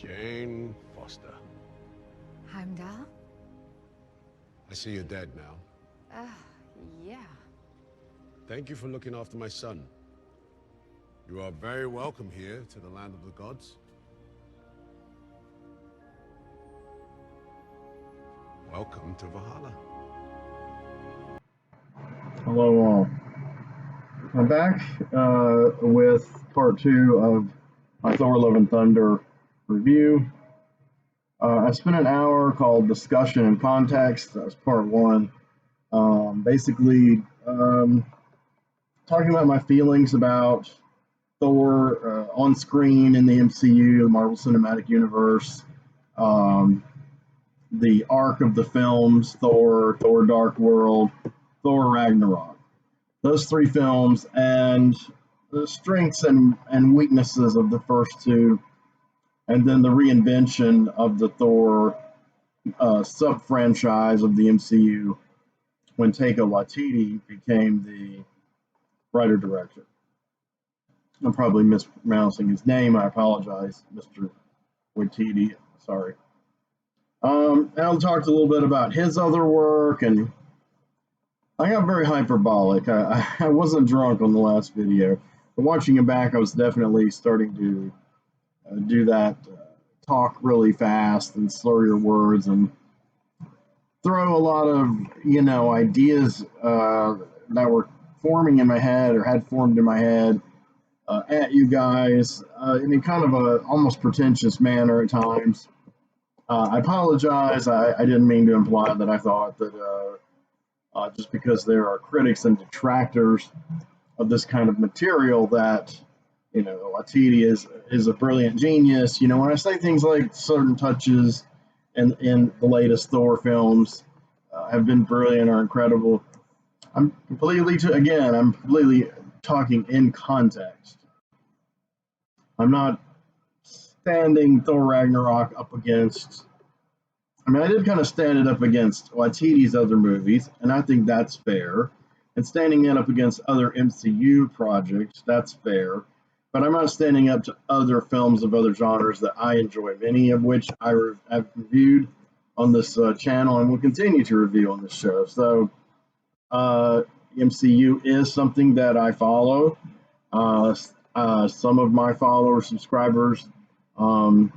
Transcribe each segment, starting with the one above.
Jane Foster. Heimdall? I see you're dead now. Yeah. Thank you for looking after my son. You are very welcome here to the land of the gods. Welcome to Valhalla. Hello all. I'm back with part 2 of my Thor Love and Thunder review. I spent an hour called Discussion and Context. That was part 1. Basically, talking about my feelings about Thor on screen in the MCU, the Marvel Cinematic Universe, the arc of the films, Thor, Thor Dark World, Thor Ragnarok. Those 3 films and the strengths and weaknesses of the first 2, and then the reinvention of the Thor sub-franchise of the MCU when Taika Waititi became the writer-director. I'm probably mispronouncing his name. I apologize, Mr. Waititi. Sorry. I'll talk a little bit about his other work, and I got very hyperbolic. I wasn't drunk on the last video, but watching it back, I was definitely starting to do that, talk really fast and slur your words and throw a lot of, ideas that were forming in my head or had formed in my head at you guys in a kind of a almost pretentious manner at times. I apologize. I didn't mean to imply that I thought that just because there are critics and detractors of this kind of material that, Waititi is a brilliant genius. When I say things like certain touches in the latest Thor films have been brilliant or incredible, I'm completely talking in context. I'm not standing Thor Ragnarok up against. I did kind of stand it up against Waititi's other movies, and I think that's fair. And standing it up against other MCU projects, that's fair. But I'm not standing up to other films of other genres that I enjoy, many of which I have reviewed on this channel and will continue to review on this show. So, MCU is something that I follow. Some of my followers, subscribers, are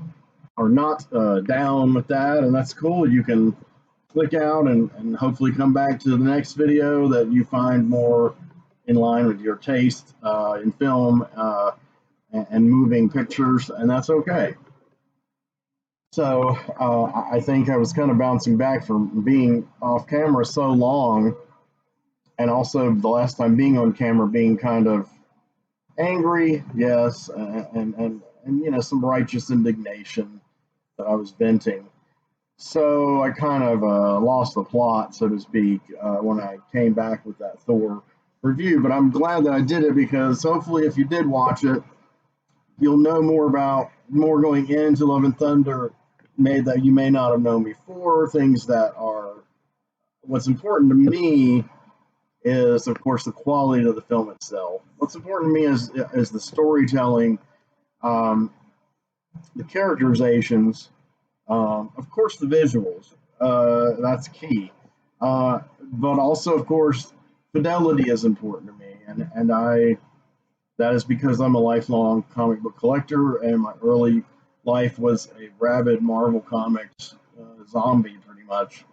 not down with that, and that's cool. You can click out and hopefully come back to the next video that you find more in line with your taste in film and moving pictures, and that's okay. So I think I was kind of bouncing back from being off camera so long, and also the last time being on camera being kind of angry, yes, and some righteous indignation that I was venting. So I kind of lost the plot, so to speak, when I came back with that Thor review. But I'm glad that I did it, because hopefully if you did watch it, you'll know more going into Love and Thunder that you may not have known before, things that are, what's important to me is, of course, the quality of the film itself. What's important to me is the storytelling, the characterizations, of course, the visuals. That's key. But also, of course, fidelity is important to me, and that is because I'm a lifelong comic book collector, and my early life was a rabid Marvel Comics zombie, pretty much.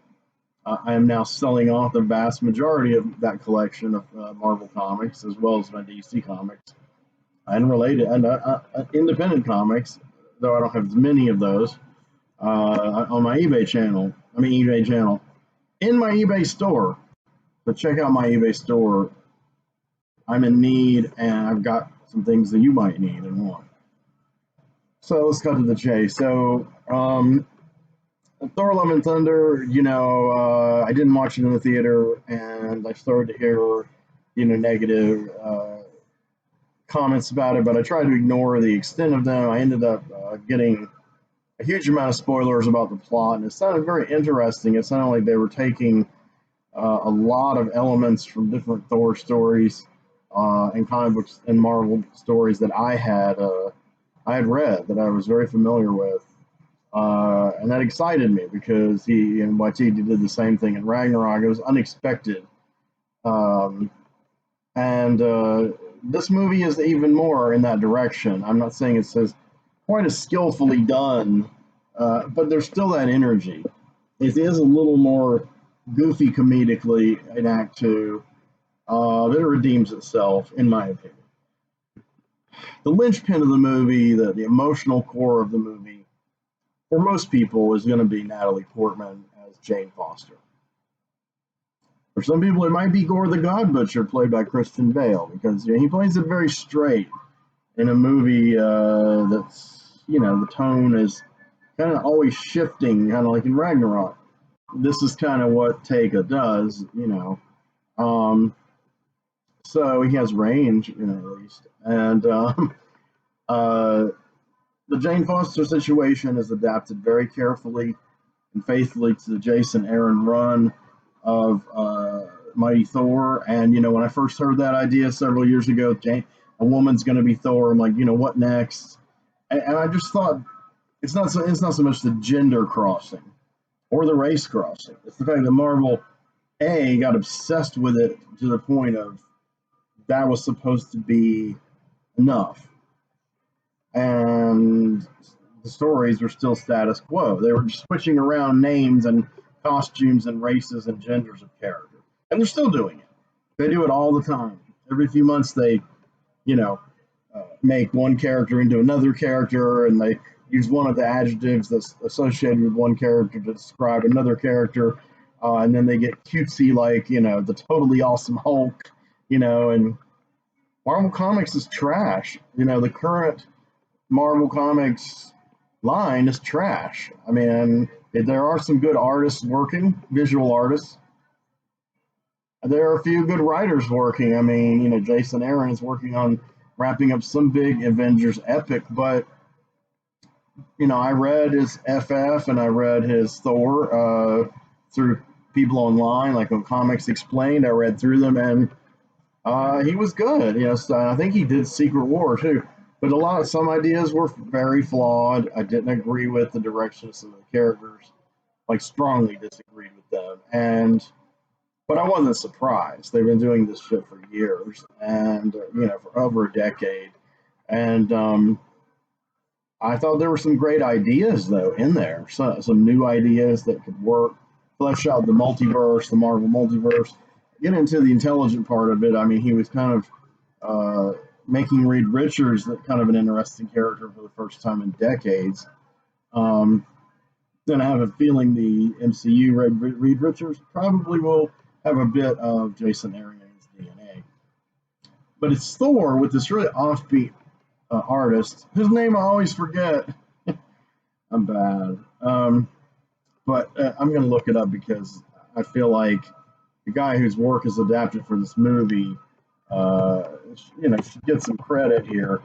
I am now selling off the vast majority of that collection of Marvel Comics, as well as my DC Comics and related and independent comics, though I don't have as many of those, on my eBay channel. In my eBay store. So check out my eBay store. I'm in need, and I've got some things that you might need and want. So let's cut to the chase. So, Thor: Love and Thunder, I didn't watch it in the theater, and I started to hear, negative comments about it, but I tried to ignore the extent of them. I ended up getting a huge amount of spoilers about the plot, and it sounded very interesting. It sounded like they were taking a lot of elements from different Thor stories and comic books and Marvel stories that I had read, that I was very familiar with. And that excited me because he and Waititi did the same thing in Ragnarok. It was unexpected. Um, and this movie is even more in that direction. I'm not saying it's as quite as skillfully done, but there's still that energy. It is a little more goofy comedically in Act Two. It redeems itself, in my opinion. The linchpin of the movie, the emotional core of the movie, for most people, is going to be Natalie Portman as Jane Foster. For some people, it might be Gore the God Butcher, played by Christian Bale, because he plays it very straight in a movie that's, the tone is kind of always shifting, kind of like in Ragnarok. This is kind of what Taika does. So he has range, at least. And the Jane Foster situation is adapted very carefully and faithfully to the Jason Aaron run of Mighty Thor. And when I first heard that idea several years ago, a woman's going to be Thor. I'm like, what next? And I just thought it's not so much the gender crossing or the race crossing. It's the fact that Marvel got obsessed with it to the point of that was supposed to be enough, and the stories were still status quo. They were just switching around names and costumes and races and genders of characters, and they're still doing it. They do it all the time. Every few months, they, make one character into another character, and they use one of the adjectives that's associated with one character to describe another character, and then they get cutesy, like the totally awesome Hulk, and Marvel Comics is trash. The current Marvel Comics line is trash. I mean, there are some good artists working, visual artists. There are a few good writers working. I mean, Jason Aaron is working on wrapping up some big Avengers epic, but I read his FF and I read his Thor through people online, like on Comics Explained. I read through them, and he was good. So I think he did Secret War too. But some ideas were very flawed. I didn't agree with the direction of some of the characters, like strongly disagreed with them. But I wasn't surprised. They've been doing this shit for years, and for over a decade. And I thought there were some great ideas though in there. Some new ideas that could work, flesh out the multiverse, the Marvel multiverse. Get into the intelligent part of it. I mean, he was kind of making Reed Richards kind of an interesting character for the first time in decades. Then I have a feeling the MCU Reed Richards probably will have a bit of Jason Aaron in his DNA. But it's Thor with this really offbeat artist whose name I always forget. I'm bad. But I'm going to look it up because I feel like the guy whose work is adapted for this movie should get some credit here.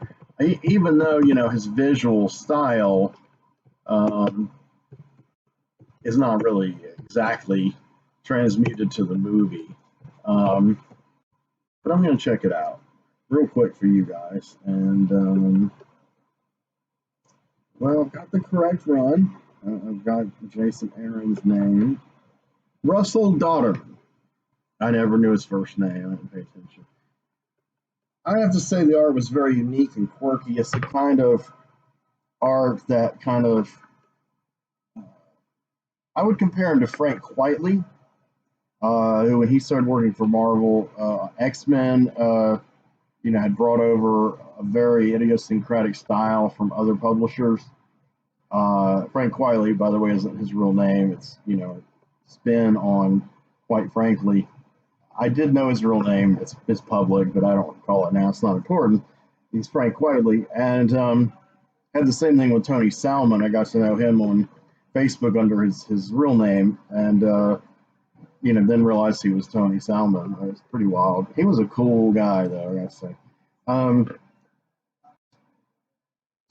Even though, his visual style is not really exactly transmuted to the movie. But I'm going to check it out real quick for you guys. And, I've got the correct run. I've got Jason Aaron's name. Russell Dodderman. I never knew his first name. I didn't pay attention. I have to say the art was very unique and quirky. It's the kind of art that I would compare him to Frank Quitely, who when he started working for Marvel, X-Men, had brought over a very idiosyncratic style from other publishers. Frank Quitely, by the way, isn't his real name. It's, spin on, quite frankly. I did know his real name. It's public, but I don't recall it now. It's not important. He's Frank Quitely. And had the same thing with Tony Salmon. I got to know him on Facebook under his real name. And, then realized he was Tony Salmon. It was pretty wild. He was a cool guy, though, I got to say.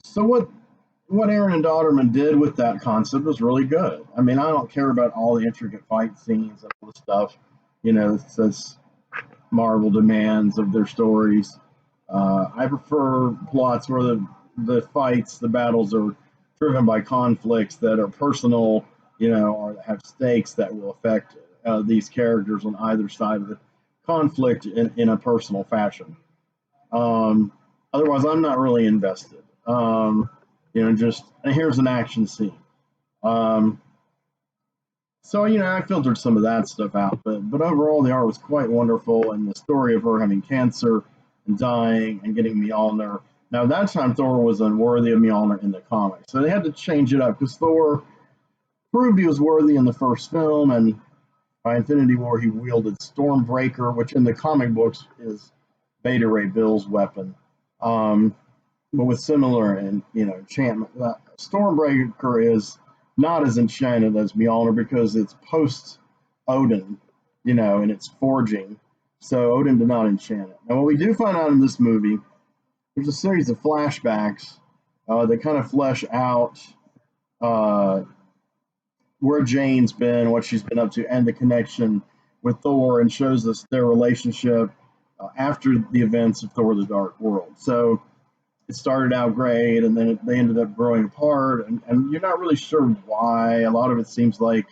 So what Aaron and Dodderman did with that concept was really good. I mean, I don't care about all the intricate fight scenes and all the stuff. That's Marvel demands of their stories. I prefer plots where the fights, the battles are driven by conflicts that are personal, or have stakes that will affect these characters on either side of the conflict in a personal fashion. Um, Otherwise, I'm not really invested. Just and here's an action scene. Um, so I filtered some of that stuff out, but overall the art was quite wonderful, and the story of her having cancer and dying and getting Mjolnir. Now at that time Thor was unworthy of Mjolnir in the comics, so they had to change it up because Thor proved he was worthy in the first film, and by Infinity War he wielded Stormbreaker, which in the comic books is Beta Ray Bill's weapon, but with similar enchantment. Stormbreaker is not as enchanted as Mjolnir because it's post Odin, and it's forging. So Odin did not enchant it. Now, what we do find out in this movie, there's a series of flashbacks that kind of flesh out uh, where Jane's been, what she's been up to, and the connection with Thor, and shows us their relationship after the events of Thor: The Dark World. So it started out great, and then they ended up growing apart, and you're not really sure why. A lot of it seems like,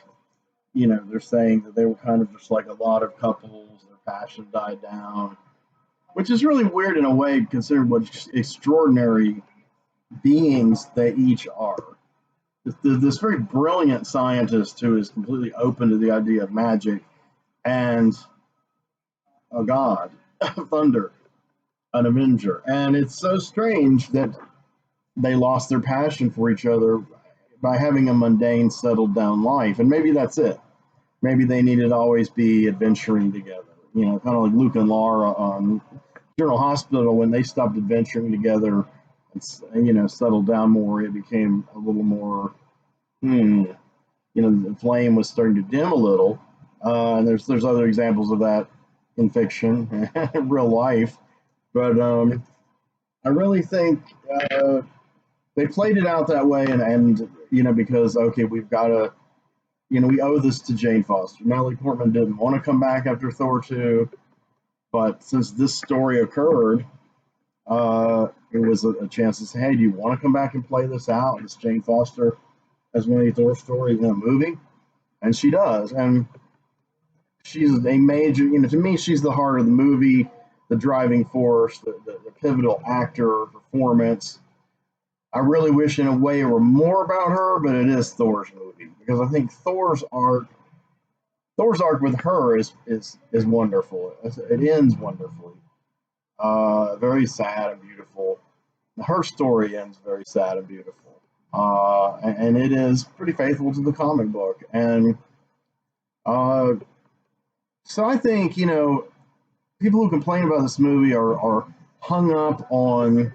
they're saying that they were kind of just like a lot of couples, their passion died down, which is really weird in a way, considering what extraordinary beings they each are. This very brilliant scientist who is completely open to the idea of magic, and a god, thunder, an Avenger. And it's so strange that they lost their passion for each other by having a mundane, settled down life. And maybe that's it. Maybe they needed to always be adventuring together. Kind of like Luke and Laura on General Hospital. When they stopped adventuring together and, settled down more, it became a little more, the flame was starting to dim a little. And there's other examples of that in fiction, real life. But I really think they played it out that way, and because okay, we've got to, we owe this to Jane Foster. Natalie Portman didn't want to come back after Thor 2, but since this story occurred, it was a chance to say, hey, do you want to come back and play this out? It's Jane Foster as one of the Thor stories in a movie, and she does, and she's a major. To me, she's the heart of the movie, the driving force, the pivotal actor performance. I really wish in a way it were more about her, but it is Thor's movie, because I think Thor's arc with her is wonderful. It ends wonderfully. Very sad and beautiful. Her story ends very sad and beautiful. And it is pretty faithful to the comic book. And so I think, people who complain about this movie are hung up on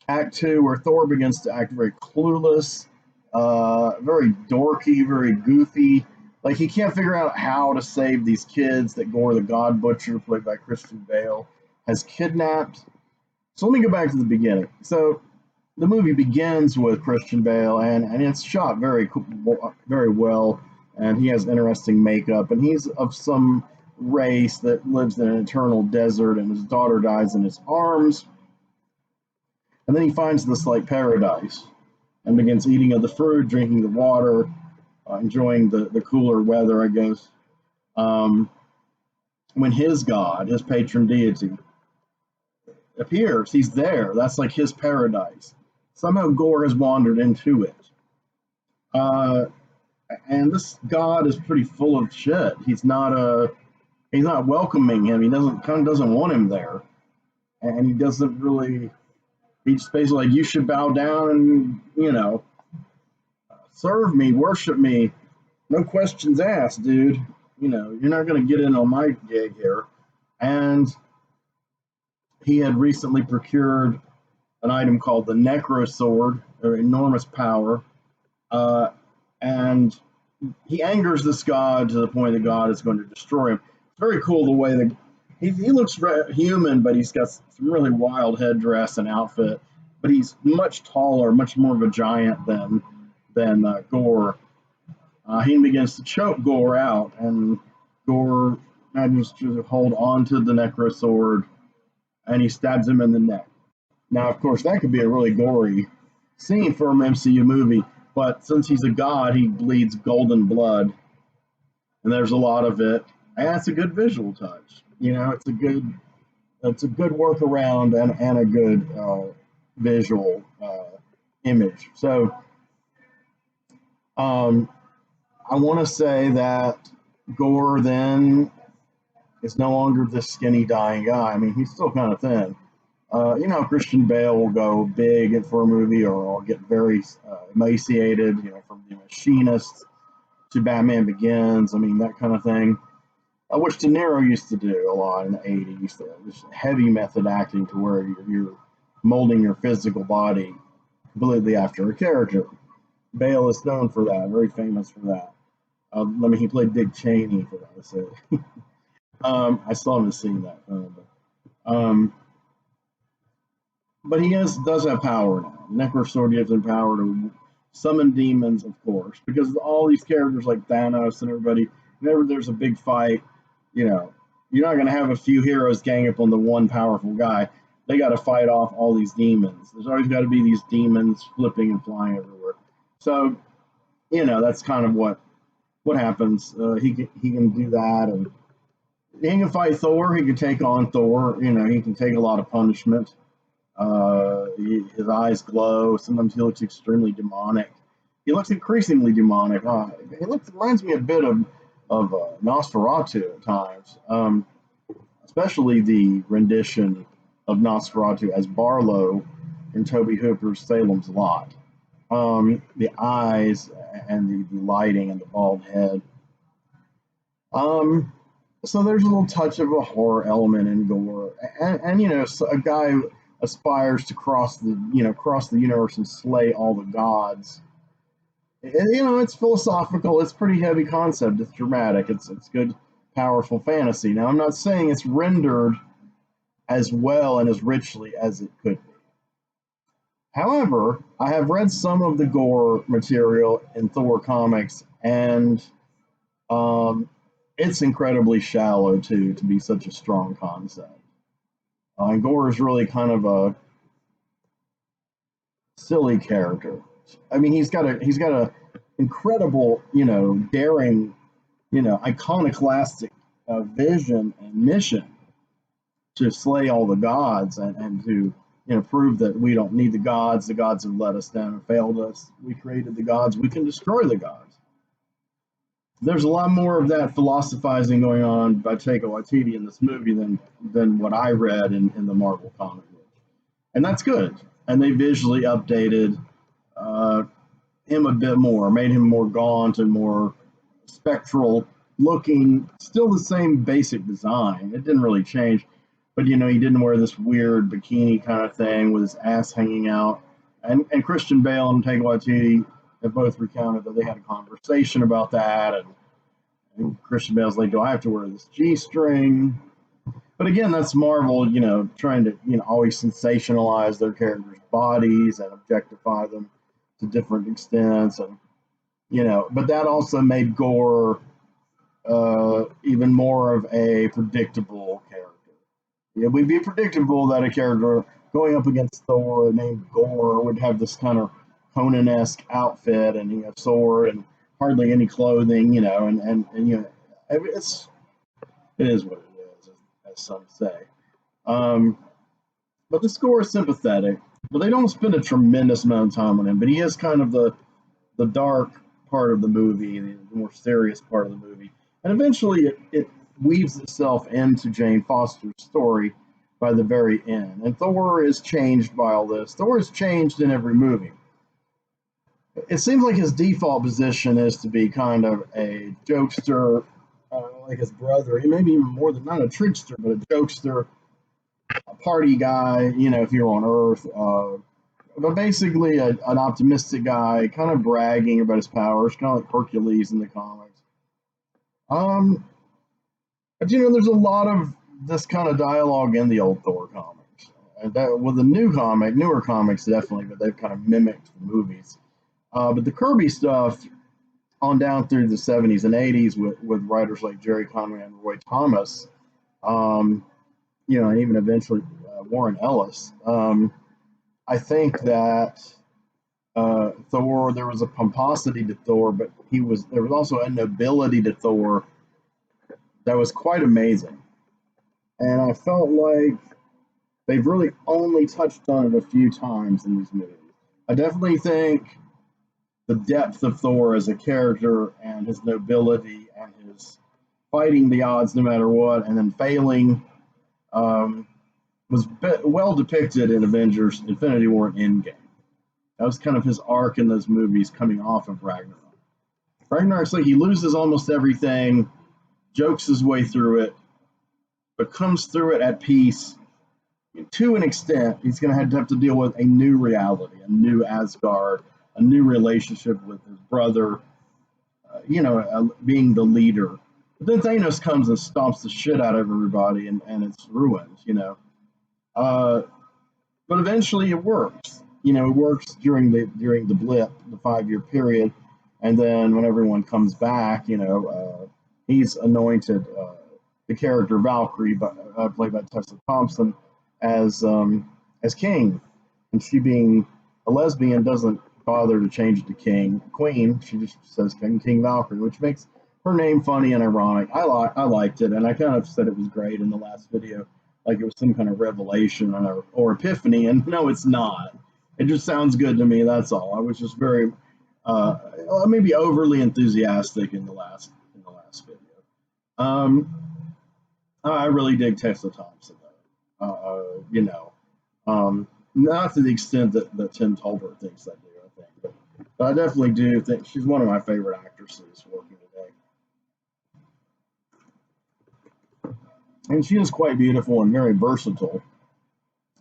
Act 2, where Thor begins to act very clueless, very dorky, very goofy. Like, he can't figure out how to save these kids that Gore the God Butcher, played by Christian Bale, has kidnapped. So let me go back to the beginning. So the movie begins with Christian Bale, and it's shot very well, and he has interesting makeup, and he's of some race that lives in an eternal desert, and his daughter dies in his arms. And then he finds this like paradise and begins eating of the fruit, drinking the water, enjoying the cooler weather, I guess. When his god, his patron deity, appears, he's there. That's like his paradise. Somehow Gore has wandered into it. And this god is pretty full of shit. He's not welcoming him. He doesn't want him there. And he doesn't really. He's just basically like, you should bow down and, serve me, worship me. No questions asked, dude. You're not going to get in on my gig here. And he had recently procured an item called the Necro Sword, or enormous power. And he angers this god to the point that God is going to destroy him. It's very cool the way that he looks human, but he's got some really wild headdress and outfit. But he's much taller, much more of a giant than Gore. He begins to choke Gore out, and Gore manages to hold on to the Necro Sword, and he stabs him in the neck. Now, of course, that could be a really gory seen for an MCU movie. But since he's a god, he bleeds golden blood, and there's a lot of it, and it's a good visual touch. You know, it's a good workaround and a good visual image. So I want to say that Gore then is no longer this skinny, dying guy. I mean, he's still kind of thin. You know, Christian Bale will go big for a movie or get very emaciated, you know, from The Machinist to Batman Begins. I mean, that kind of thing. Which De Niro used to do a lot in the 80s. Just heavy method acting to where you're molding your physical body completely after a character. Bale is known for that, very famous for that. I mean, he played Dick Cheney, for that. So, I still haven't seen that film, but he does have power now. Necrosword gives him power to summon demons, of course, because all these characters like Thanos and everybody, whenever there's a big fight, you know, you're not going to have a few heroes gang up on the one powerful guy. They got to fight off all these demons. There's always got to be these demons flipping and flying everywhere. So, you know, that's kind of what happens. He can do that, and he can fight Thor. He can take on Thor. You know, he can take a lot of punishment. His eyes glow. Sometimes he looks extremely demonic. He looks increasingly demonic. Reminds me a bit of Nosferatu at times, especially the rendition of Nosferatu as Barlow in Tobe Hooper's Salem's Lot. The eyes and the lighting and the bald head. So there's a little touch of a horror element in Gore, and you know, so a guy aspires to cross the universe and slay all the gods. And, you know, it's philosophical. It's pretty heavy concept. It's dramatic. It's good, powerful fantasy. Now, I'm not saying it's rendered as well and as richly as it could be. However, I have read some of the Gore material in Thor comics, and it's incredibly shallow too to be such a strong concept. And Gore is really kind of a silly character. I mean, he's got a incredible, you know, daring, you know, iconoclastic vision and mission to slay all the gods and to, you know, prove that we don't need the gods. The gods have let us down and failed us. We created the gods. We can destroy the gods. There's a lot more of that philosophizing going on by Taika Waititi in this movie than what I read in the Marvel comic book, and that's good. And they visually updated him a bit more, made him more gaunt and more spectral looking. Still the same basic design. It didn't really change, but you know, he didn't wear this weird bikini kind of thing with his ass hanging out. And Christian Bale and Taika Waititi have both recounted that they had a conversation about that, and Christian Bale's like, "Do I have to wear this G-string?" But again, that's Marvel, you know, trying to, you know, always sensationalize their characters' bodies and objectify them to different extents, and you know, but that also made Gore even more of a predictable character. It would be predictable that a character going up against Thor named Gore would have this kind of Conan-esque outfit, and he has sword and hardly any clothing, you know, and you know, it is what it is, as some say. But the score is sympathetic, but they don't spend a tremendous amount of time on him. But he is kind of the dark part of the movie, the more serious part of the movie, and eventually it weaves itself into Jane Foster's story by the very end. And Thor is changed by all this. Thor is changed in every movie. It seems like his default position is to be kind of a jokester, like his brother. He may be even more than, not a trickster, but a jokester, a party guy, you know, if you're on Earth. But basically an optimistic guy, kind of bragging about his powers, kind of like Hercules in the comics. But you know, there's a lot of this kind of dialogue in the old Thor comics. And that, with the newer comics definitely, but they've kind of mimicked the movies. But the Kirby stuff on down through the 70s and 80s with writers like Jerry Conway and Roy Thomas, you know, and even eventually Warren Ellis, I think that Thor, there was a pomposity to Thor, but there was also a nobility to Thor that was quite amazing. And I felt like they've really only touched on it a few times in these movies. I definitely think the depth of Thor as a character and his nobility and his fighting the odds no matter what, and then failing, um, was well depicted in Avengers Infinity War and Endgame. That was kind of his arc in those movies coming off of Ragnarok. Ragnarok's like he loses almost everything, jokes his way through it, but comes through it at peace. To an extent, he's going to have to deal with a new reality, a new Asgard, a new relationship with his brother, being the leader. But then Thanos comes and stomps the shit out of everybody, and it's ruined. But eventually it works. It works during the blip, the 5-year period, and then when everyone comes back, he's anointed the character Valkyrie, played by Tessa Thompson, as king, and she being a lesbian doesn't bother to change it to queen. She just says King Valkyrie, which makes her name funny and ironic. I liked it, and I kind of said it was great in the last video, like it was some kind of revelation or epiphany, and no, it's not. It just sounds good to me. That's all. I was just very maybe overly enthusiastic in the last video. I really dig Tessa Thompson, not to the extent that Tim Tolbert thinks I do, I think, but I definitely do think she's one of my favorite actresses working today. And she is quite beautiful and very versatile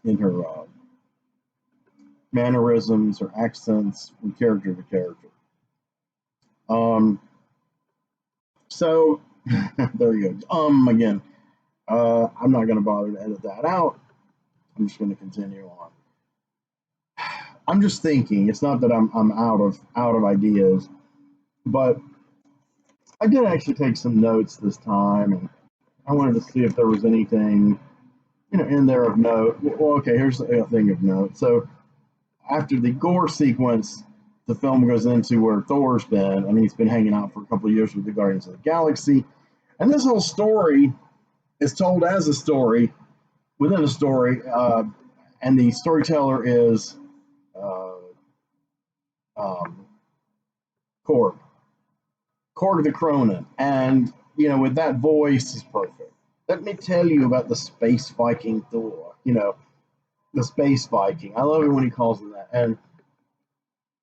in her mannerisms, her accents, from character to character. So there you go. Again, I'm not going to bother to edit that out. I'm just going to continue on. I'm just thinking. It's not that I'm out of ideas, but I did actually take some notes this time, and I wanted to see if there was anything in there of note. Well, okay, here's a thing of note. So after the gore sequence, the film goes into where Thor's been, and he's been hanging out for a couple of years with the Guardians of the Galaxy, and this whole story is told as a story within a story, and the storyteller is Korg the Cronin, and with that voice is perfect. Let me tell you about the space Viking Thor. The space Viking. I love it when he calls him that, and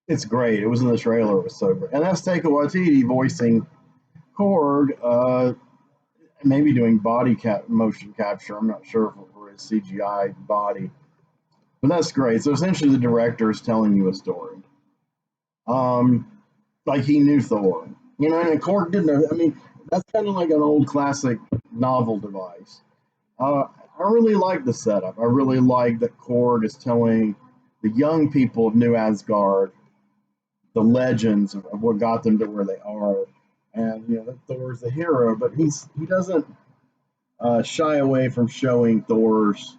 it's great. It was in the trailer. It was so great, and that's Taika Waititi voicing Korg. Maybe doing motion capture. I'm not sure if it was CGI body, but that's great. So essentially, the director is telling you a story. Like he knew Thor, and Korg didn't know. I mean, that's kind of like an old classic novel device. I really like the setup. I really like that Korg is telling the young people of New Asgard the legends of what got them to where they are. And that Thor's the hero, but he doesn't shy away from showing Thor's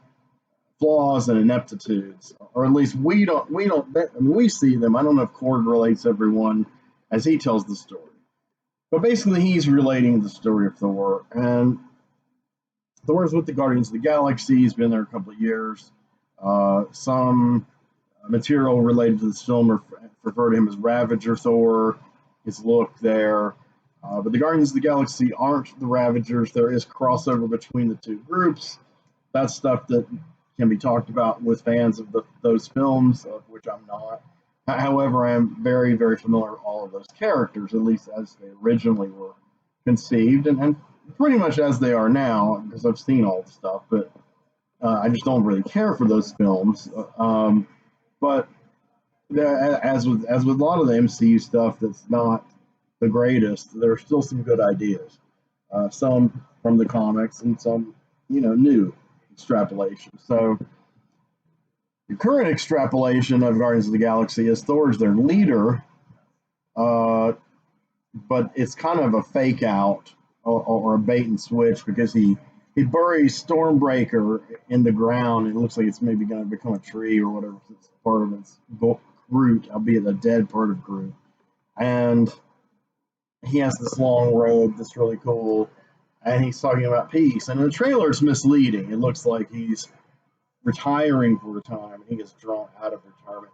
flaws and ineptitudes, or at least we don't. I mean, we see them. I don't know if Korg relates everyone as he tells the story, but basically he's relating the story of Thor, and Thor's with the Guardians of the Galaxy. He's been there a couple of years. Some material related to this film refer to him as Ravager Thor. His look there. But the Guardians of the Galaxy aren't the Ravagers. There is crossover between the two groups. That's stuff that can be talked about with fans of those films, of which I'm not. However, I am very, very familiar with all of those characters, at least as they originally were conceived, and pretty much as they are now, because I've seen all the stuff, but I just don't really care for those films. But as with a lot of the MCU stuff that's not the greatest, there are still some good ideas. Some from the comics and some, new extrapolation. So the current extrapolation of Guardians of the Galaxy is Thor's their leader, but it's kind of a fake out or a bait and switch, because he buries Stormbreaker in the ground, and it looks like it's maybe going to become a tree or whatever. It's part of its Groot, albeit the dead part of Groot. And he has this long robe that's really cool, and he's talking about peace. And in the trailer, it's misleading. It looks like he's retiring for a time, and he gets drawn out of retirement.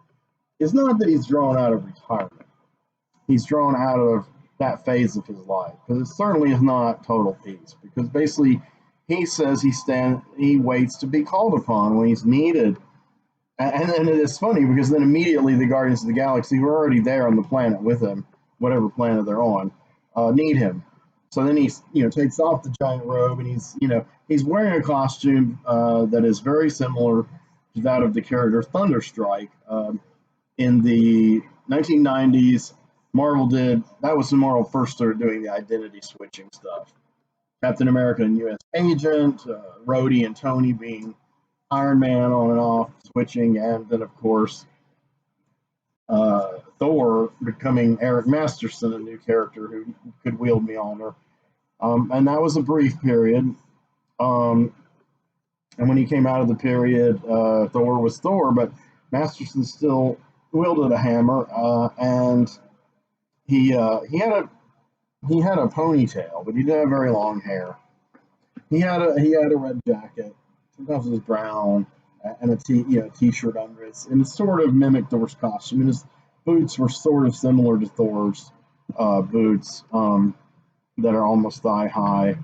It's not that he's drawn out of retirement. He's drawn out of that phase of his life, because it certainly is not total peace. Because basically, he says he waits to be called upon when he's needed. And then it is funny because then immediately the Guardians of the Galaxy, who are already there on the planet with him, whatever planet they're on, need him. So then he, takes off the giant robe, and he's wearing a costume that is very similar to that of the character Thunderstrike. In the 1990s, Marvel did, that was when Marvel first started doing the identity switching stuff. Captain America and U.S. Agent, Rhodey and Tony being Iron Man on and off, switching, and then, of course, Thor becoming Eric Masterson, a new character who could wield Mjolnir. And that was a brief period. And when he came out of the period, Thor was Thor, but Masterson still wielded a hammer, and he had a ponytail, but he didn't have very long hair. He had a red jacket. Sometimes it was brown, and a t-shirt under it, and it sort of mimicked Thor's costume. And his boots were sort of similar to Thor's boots that are almost thigh high.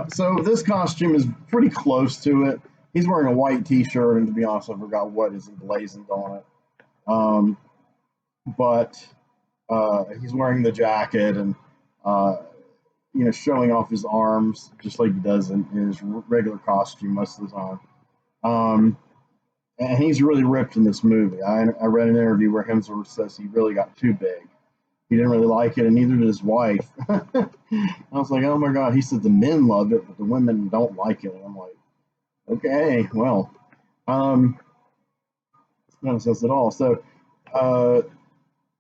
So this costume is pretty close to it. He's wearing a white t-shirt, and to be honest, I forgot what is emblazoned on it. But he's wearing the jacket and showing off his arms just like he does in his regular costume most of the time. And he's really ripped in this movie. I read an interview where Hemsworth says he really got too big. He didn't really like it, and neither did his wife. I was like, oh my God. He said the men love it, but the women don't like it. And I'm like, okay, well, that kind of says it all. So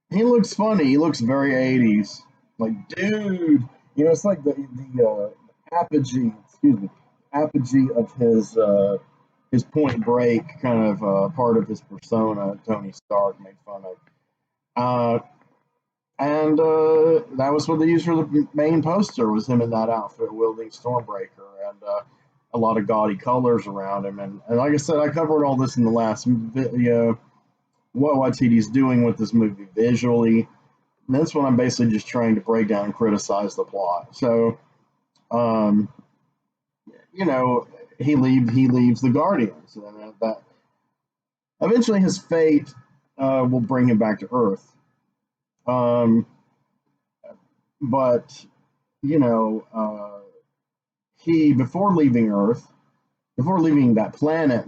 he looks funny. He looks very 80s. Like, dude, it's like the apogee of his Point Break kind of part of his persona. Tony Stark made fun of, and that was what they used for the main poster. Was him in that outfit wielding Stormbreaker, and a lot of gaudy colors around him. And like I said, I covered all this in the last video. What Waititi's doing with this movie visually. And that's what I'm basically just trying to break down and criticize the plot. So, he leaves the Guardians, and that eventually his fate will bring him back to Earth. But he before leaving that planet,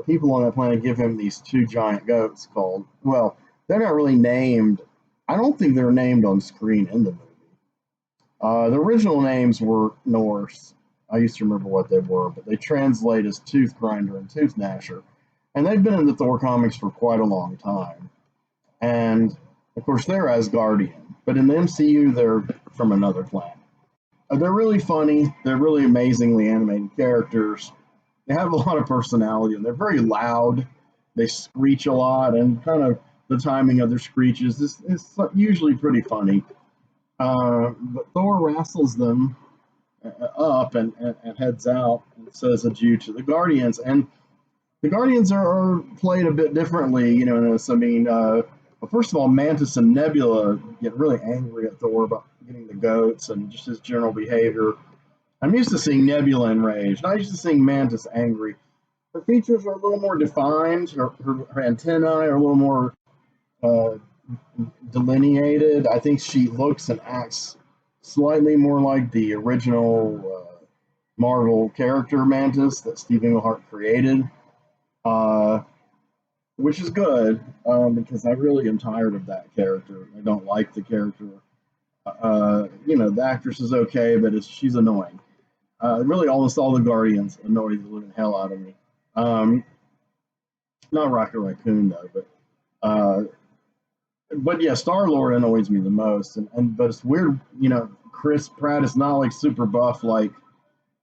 people on that planet give him these two giant goats called, well, they're not really named. I don't think they're named on screen in the movie. The original names were Norse. I used to remember what they were, but they translate as Tooth Grinder and Tooth Gnasher. And they've been in the Thor comics for quite a long time. And, of course, they're Asgardian. But in the MCU, they're from another planet. They're really funny. They're really amazingly animated characters. They have a lot of personality, and they're very loud. They screech a lot, and kind of the timing of their screeches is usually pretty funny. But Thor wrestles them up and heads out and says adieu to the Guardians. And the Guardians are played a bit differently, in this. I mean, well, first of all, Mantis and Nebula get really angry at Thor about getting the goats and just his general behavior. I'm used to seeing Nebula enraged, not used to seeing Mantis angry. Her features are a little more defined. Her antennae are a little more delineated. I think she looks and acts slightly more like the original Marvel character Mantis that Steve Englehart created, which is good because I really am tired of that character. I don't like the character. The actress is okay, but she's annoying. Really, almost all the Guardians annoy the living hell out of me. Not Rocket Raccoon though, but yeah, Star-Lord annoys me the most, but it's weird, Chris Pratt is not like super buff like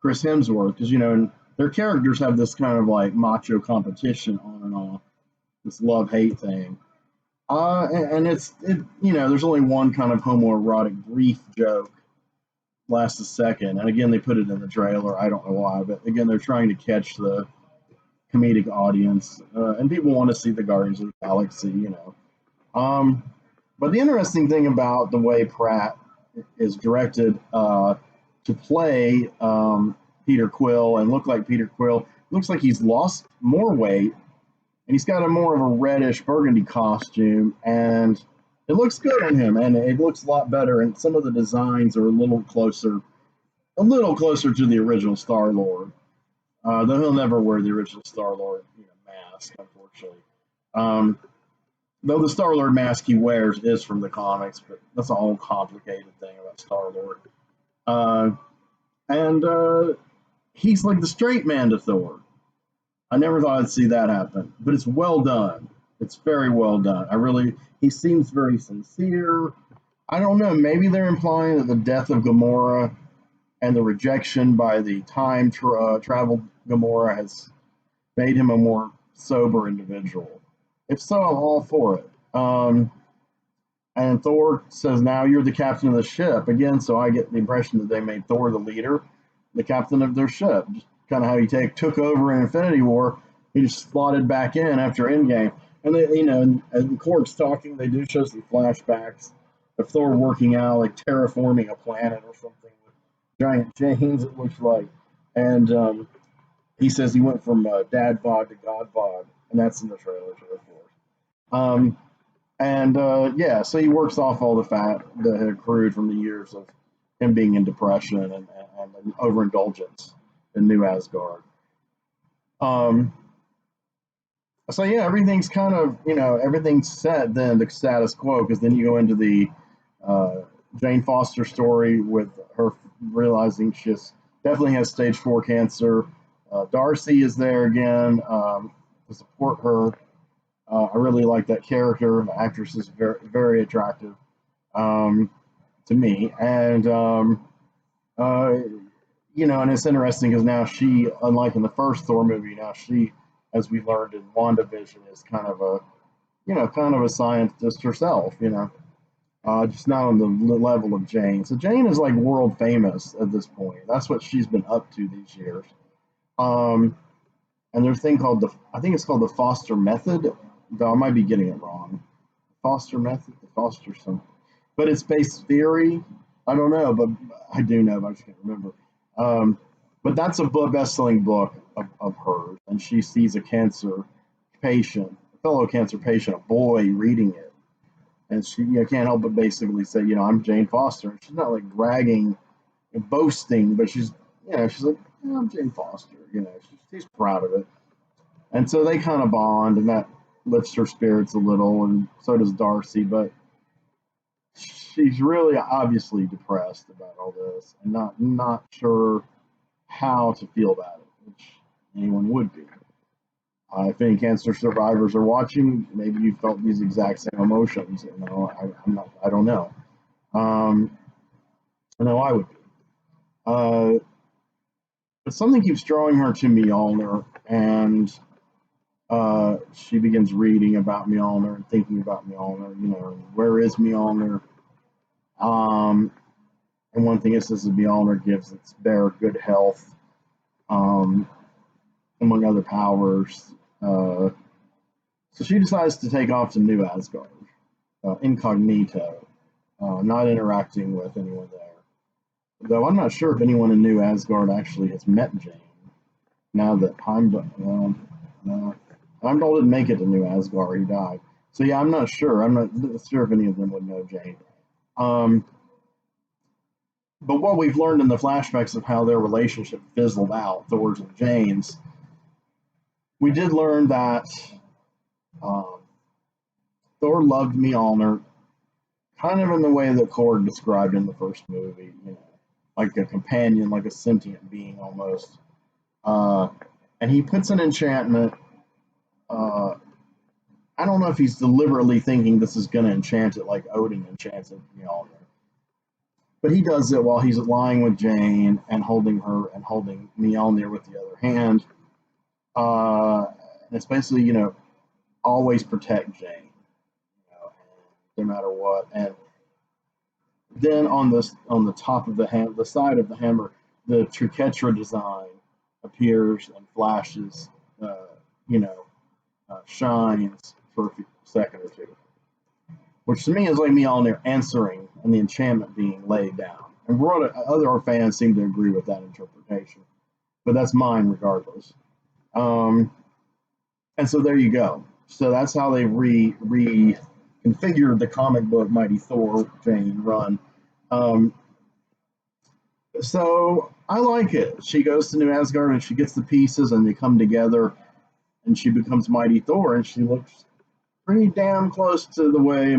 Chris Hemsworth, because their characters have this kind of like macho competition on and off. this love-hate thing. And there's only one kind of homoerotic brief joke, lasts a second, and again they put it in the trailer. I don't know why, but again they're trying to catch the comedic audience, and people want to see the Guardians of the Galaxy. But the interesting thing about the way Pratt is directed to play Peter Quill and look like Peter Quill, looks like he's lost more weight, and he's got a more of a reddish burgundy costume, and it looks good on him, and it looks a lot better, and some of the designs are a little closer to the original Star-Lord. Though he'll never wear the original Star-Lord mask, unfortunately. Though the Star-Lord mask he wears is from the comics, but that's a whole complicated thing about Star-Lord. And he's like the straight man to Thor. I never thought I'd see that happen, but it's well done. It's very well done. He seems very sincere. I don't know, maybe they're implying that the death of Gamora and the rejection by the time travel Gamora has made him a more sober individual. If so, I'm all for it. And Thor says, now you're the captain of the ship. Again, so I get the impression that they made Thor the leader, the captain of their ship. Just kind of how he took over in Infinity War. He just slotted back in after Endgame. And they, and Korg's talking, they do show some flashbacks of Thor working out, like terraforming a planet or something with giant chains, it looks like. And he says he went from dad bod to god bod, and that's in the trailer, of course. So he works off all the fat that had accrued from the years of him being in depression and overindulgence in New Asgard. Everything's kind of, everything's set then, the status quo, because then you go into the Jane Foster story with her realizing she definitely has stage 4 cancer. Darcy is there again to support her. I really like that character. The actress is very, very attractive to me. And, and it's interesting because now she, unlike in the first Thor movie, now she, as we learned in WandaVision, is kind of a scientist herself, just not on the level of Jane. So Jane is like world famous at this point. That's what she's been up to these years. And there's a thing called I think it's called the Foster Method, though I might be getting it wrong. Foster Method, the Foster something. But it's based theory. I don't know, but I do know, but I just can't remember. But that's a best-selling book of hers, and she sees a fellow cancer patient, a boy, reading it. And she can't help but basically say, I'm Jane Foster. And she's not like bragging and boasting, but she's like, I'm Jane Foster. She's proud of it. And so they kind of bond, and that lifts her spirits a little, and so does Darcy. But she's really obviously depressed about all this, and not sure how to feel about it, which anyone would be. If any cancer survivors are watching, maybe you felt these exact same emotions. I don't know. I know I would be. But something keeps drawing her to Mjolnir, and she begins reading about Mjolnir and thinking about Mjolnir. Where is Mjolnir? And one thing it says is Mjolnir gives its bearer good health, among other powers. So she decides to take off to New Asgard, incognito, not interacting with anyone there. Though I'm not sure if anyone in New Asgard actually has met Jane. Now that Heimdall didn't make it to New Asgard, he died. So yeah, I'm not sure. I'm not sure if any of them would know Jane. But what we've learned in the flashbacks of how their relationship fizzled out, Thor's and Jane's, we did learn that Thor loved Mjolnir kind of in the way that Korg described in the first movie, like a companion, like a sentient being almost. And he puts an enchantment. I don't know if he's deliberately thinking this is going to enchant it like Odin enchanted Mjolnir. But he does it while he's lying with Jane and holding her and holding Mjolnir with the other hand. And it's basically, always protect Jane, no matter what. And then on the top of the side of the hammer, the triquetra design appears and flashes, you know, shines for a second or two, which to me is like me on there answering and the enchantment being laid down. And other fans seem to agree with that interpretation, but that's mine regardless. And so there you go. So that's how they reconfigured the comic book Mighty Thor Jane run. So I like it. She goes to New Asgard and she gets the pieces and they come together and she becomes Mighty Thor, and she looks pretty damn close to the way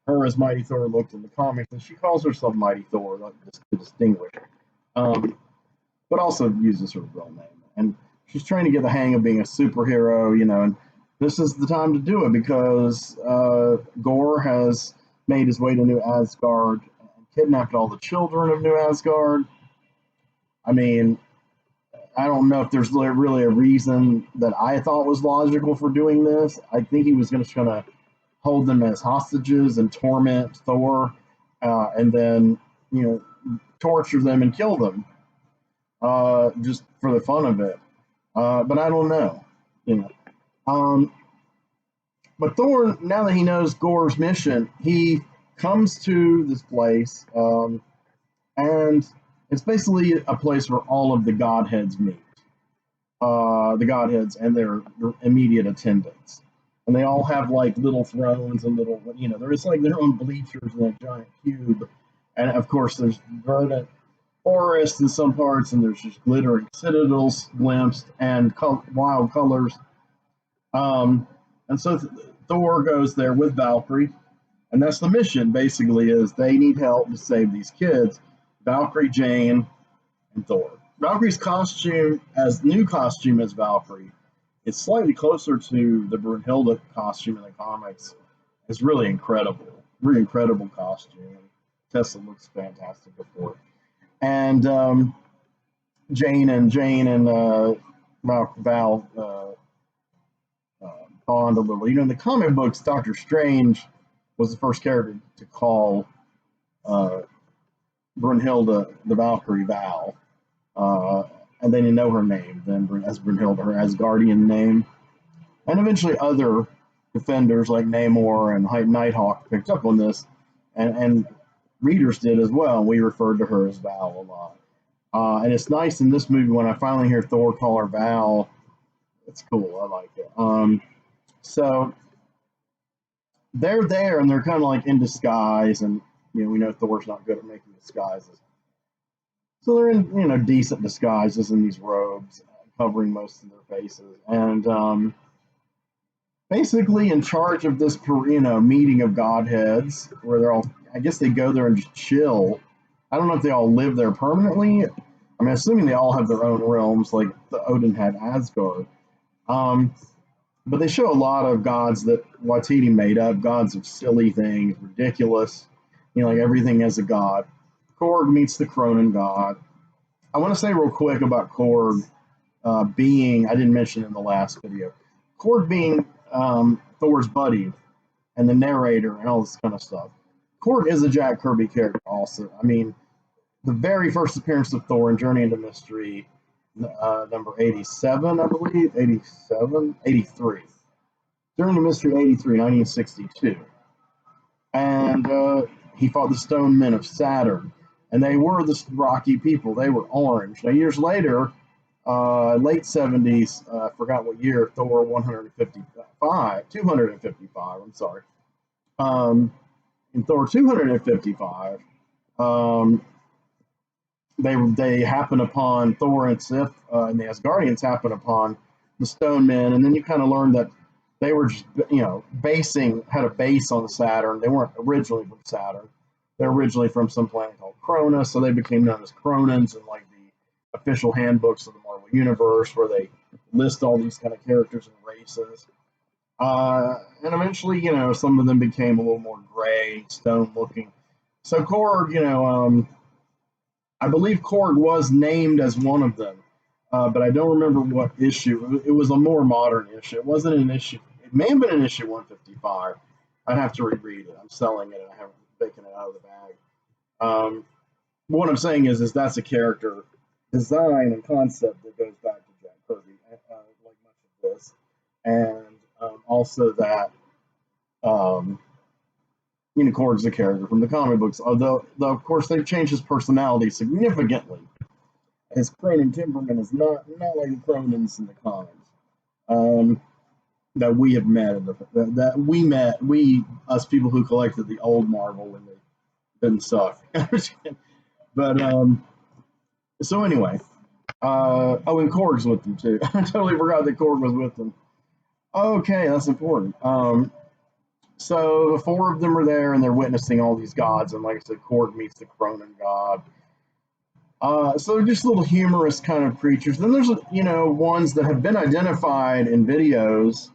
her as Mighty Thor looked in the comics, and she calls herself Mighty Thor, like, just to distinguish her. But also uses her real name. And she's trying to get the hang of being a superhero, and this is the time to do it because Gore has made his way to New Asgard and kidnapped all the children of New Asgard. I mean, I don't know if there's really a reason that I thought was logical for doing this. I think he was just going to hold them as hostages and torment Thor, and then, torture them and kill them, just for the fun of it. But I don't know, But Thor, now that he knows Gore's mission, he comes to this place, and it's basically a place where all of the Godheads meet. The Godheads and their immediate attendants. And they all have like little thrones and little, there's like their own bleachers in a giant cube. And of course, there's verdant forests in some parts, and there's just glittering citadels glimpsed and wild colors. And so Thor goes there with Valkyrie, and that's the mission. Basically, is they need help to save these kids. Valkyrie, Jane, and Thor. Valkyrie's new costume as Valkyrie, it's slightly closer to the Brunhilde costume in the comics. It's really incredible costume. Tessa looks fantastic before. And Jane and Val bond a little. In the comic books, Doctor Strange was the first character to call Brunhilde the Valkyrie Val. And they didn't know her name then as Brunhilde, her Asgardian name. And eventually other defenders like Namor and Nighthawk picked up on this, and readers did as well. We referred to her as Val a lot. And it's nice in this movie when I finally hear Thor call her Val. It's cool. I like it. So they're there, and they're kind of like in disguise, and we know Thor's not good at making disguises. So they're in, decent disguises in these robes, covering most of their faces, and basically in charge of this, meeting of Godheads, where they're all, I guess they go there and just chill. I don't know if they all live there permanently. I mean, assuming they all have their own realms, like the Odin had Asgard. But they show a lot of gods that Waititi made up, gods of silly things, ridiculous, like everything as a god. Korg meets the Cronin god. I want to say real quick about Korg being, I didn't mention in the last video, Korg being Thor's buddy and the narrator and all this kind of stuff. Korg is a Jack Kirby character also. I mean, the very first appearance of Thor in Journey into Mystery, number 87, I believe, 83. Journey into Mystery 83, 1962. And he fought the Stone Men of Saturn. And they were the rocky people. They were orange. Now, years later, late 70s, I forgot what year, Thor 255, I'm sorry. In Thor 255, they happen upon Thor and Sif, and the Asgardians happen upon the Stone Men, and then you kind of learn that they were just, had a base on Saturn. They weren't originally from Saturn. They're originally from some planet called Cronus, so they became known as Cronins in like the official handbooks of the Marvel Universe, where they list all these kind of characters and races. And eventually, some of them became a little more gray, stone-looking. So Korg, I believe Korg was named as one of them, but I don't remember what issue. It was a more modern issue. It wasn't an issue It may have been in issue 155. I'd have to reread it. I'm selling it and I haven't taken it out of the bag. What I'm saying is that's a character design and concept that goes back to Jack Kirby, like much of this, and also that Unicorn's the character from the comic books. Although of course they've changed his personality significantly. His Cronin temperament is not like the Cronins in the comics that we have met, that we met, us people who collected the old Marvel when they didn't suck. But so anyway, and Korg's with them too. I totally forgot that Korg was with them. Okay, that's important. So the four of them are there, and they're witnessing all these gods. And like I said, Korg meets the Cronin god. So they're just little humorous kind of creatures. Then there's ones that have been identified in videos.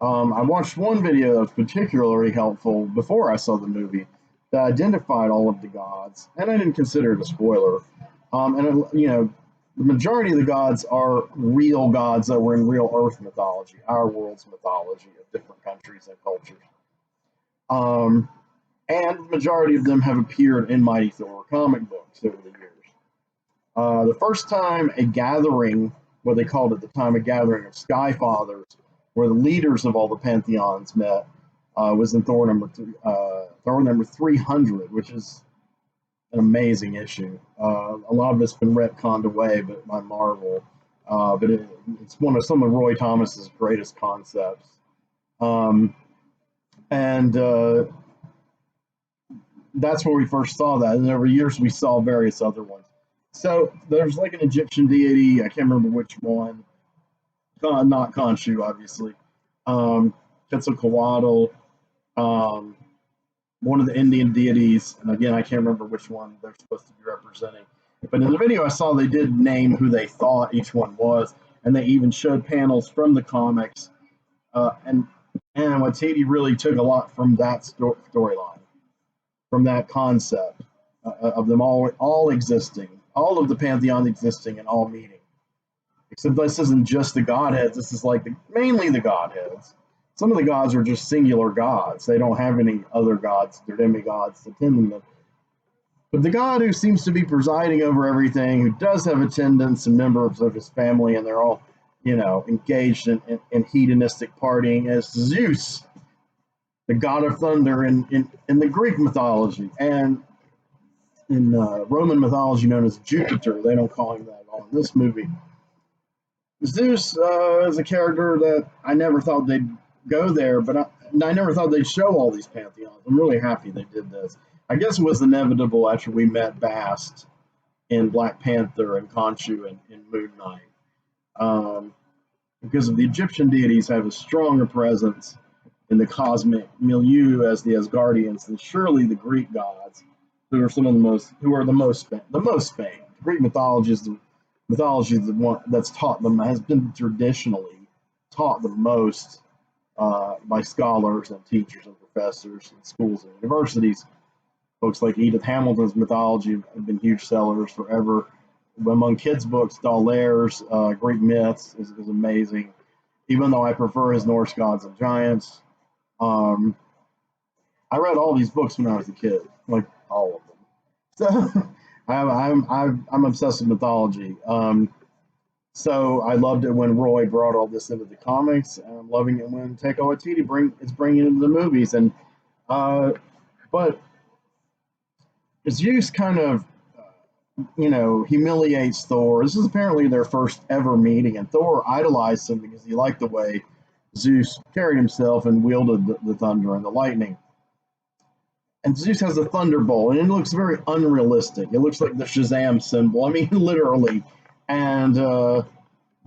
I watched one video that was particularly helpful before I saw the movie that identified all of the gods, and I didn't consider it a spoiler. The majority of the gods are real gods that were in real Earth mythology, our world's mythology of different countries and cultures. And the majority of them have appeared in Mighty Thor comic books over the years. The first time a gathering, what they called at the time a gathering of Sky Fathers, where the leaders of all the pantheons met, was in Thor number 300, which is an amazing issue. A lot of it's been retconned away, but by Marvel. But it's some of Roy Thomas's greatest concepts. That's where we first saw that, and over years we saw various other ones. So there's like an Egyptian deity, I can't remember which one, not Khonshu, obviously. Quetzalcoatl, one of the Indian deities, and again, I can't remember which one they're supposed to be representing. But in the video I saw, they did name who they thought each one was, and they even showed panels from the comics. And Waititi really took a lot from that storyline, from that concept of them all existing, all of the pantheon existing and all meeting. Except this isn't just the godheads. This is like mainly the godheads. Some of the gods are just singular gods. They don't have any other gods, they're demigods attending them. But the god who seems to be presiding over everything, who does have attendants and members of his family, and they're all, engaged in hedonistic partying, is Zeus, the god of thunder in the Greek mythology, and in Roman mythology known as Jupiter. They don't call him that at all in this movie. Zeus is a character that I never thought they'd go there, but I never thought they'd show all these pantheons. I'm really happy they did this. I guess it was inevitable after we met Bast in Black Panther and Khonshu in Moon Knight. Because of the Egyptian deities have a stronger presence in the cosmic milieu as the Asgardians than surely the Greek gods, who are the most famed. Greek mythology is the one that's taught them, has been traditionally taught the most by scholars and teachers and professors in schools and universities. Books like Edith Hamilton's mythology have been huge sellers forever. Among kids' books, D'Aulaire's Greek myths is amazing, even though I prefer his Norse gods and giants. I read all these books when I was a kid, like all of them. So I'm obsessed with mythology. So I loved it when Roy brought all this into the comics, and I'm loving it when Taika Waititi is bringing it into the movies. And but Zeus kind of humiliates Thor. This is apparently their first ever meeting, and Thor idolized him because he liked the way Zeus carried himself and wielded the thunder and the lightning. And Zeus has a thunderbolt, and it looks very unrealistic. It looks like the Shazam symbol. I mean, literally. And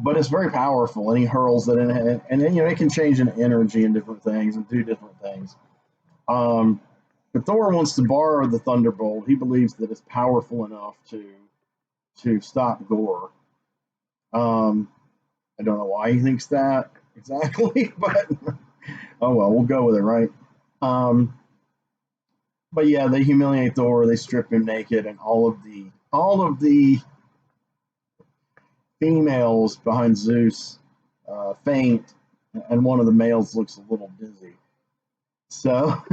but it's very powerful, and he hurls it, and then it can change in energy and different things and do different things. But Thor wants to borrow the thunderbolt. He believes that it's powerful enough to stop Gore. I don't know why he thinks that exactly, but oh well, we'll go with it, right? But yeah, they humiliate Thor. They strip him naked, and all of the females behind Zeus faint and one of the males looks a little dizzy. So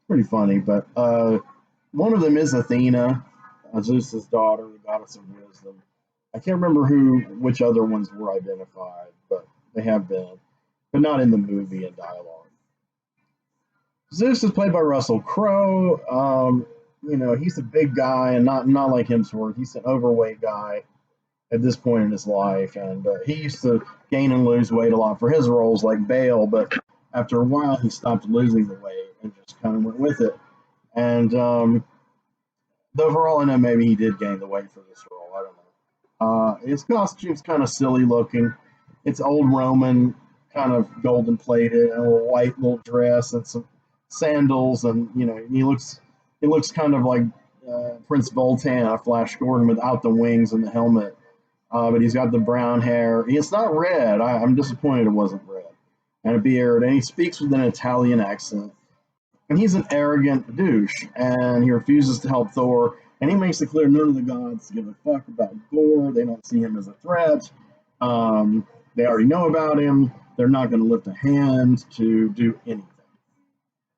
pretty funny. But one of them is Athena, Zeus's daughter, the goddess of wisdom. I can't remember which other ones were identified, but they have been, but not in the movie and dialogue. Zeus is played by Russell Crowe. He's a big guy and not like Hemsworth. He's an overweight guy at this point in his life, and he used to gain and lose weight a lot for his roles like Bale, but after a while he stopped losing the weight and just kind of went with it. And though for all I know, maybe he did gain the weight for this role. I don't know. His costume's kind of silly looking. It's old Roman, kind of golden plated, and a white little dress and some sandals, and he looks kind of like Prince Voltan, Flash Gordon, without the wings and the helmet. But he's got the brown hair. It's not red. I'm disappointed it wasn't red. And a beard, and he speaks with an Italian accent. And he's an arrogant douche, and he refuses to help Thor. And he makes it clear none of the gods give a fuck about Thor. They don't see him as a threat. They already know about him. They're not going to lift a hand to do anything.